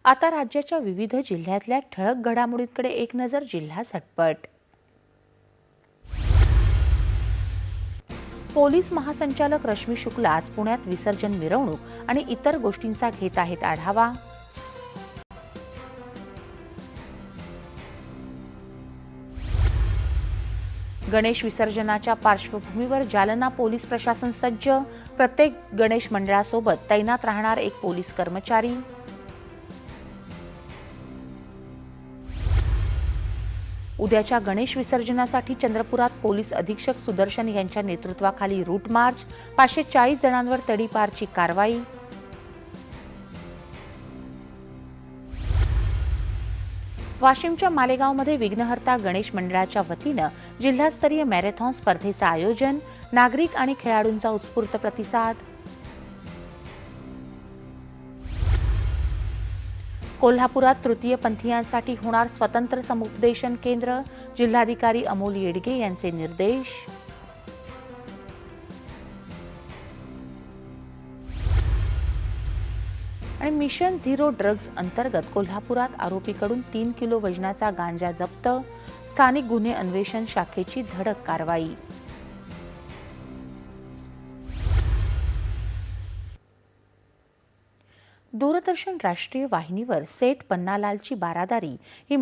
आता राज्याच्या विविध जिल्ह्यातल्या ठळक घडामोडींकडे एक नजर. जिल्हा झटपट. पोलीस महासंचालक रश्मी शुक्ला आज पुण्यात विसर्जन मिरवणूक आणि इतर गोष्टींचा घेत आहेत आढावा. गणेश विसर्जनाच्या पार्श्वभूमीवर जालना पोलीस प्रशासन सज्ज. प्रत्येक गणेश मंडळासोबत तैनात राहणार एक पोलीस कर्मचारी. उद्याच्या गणेश विसर्जनासाठी चंद्रपुरात पोलीस अधीक्षक सुदर्शन यांच्या नेतृत्वाखाली रूट मार्च. 540 जणांवर तडीपारची कारवाई. वाशिमच्या मालेगावमध्ये विघ्नहर्ता गणेश मंडळाच्या वतीनं जिल्हास्तरीय मॅरेथॉन स्पर्धेचं आयोजन. नागरिक आणि खेळाडूंचा उत्स्फूर्त प्रतिसाद. कोल्हापुरात तृतीयपंथीयांसाठी होणार स्वतंत्र समुपदेशन केंद्र. जिल्हाधिकारी अमोल येडगे यांचे निर्देश. आणि मिशन झिरो ड्रग्ज अंतर्गत कोल्हापुरात आरोपीकडून 3 किलो वजनाचा गांजा जप्त. स्थानिक गुन्हे अन्वेषण शाखेची धडक कारवाई. दूरदर्शन राष्ट्रीय वाहिनीवर सेठ पन्नालालची बारादारी ही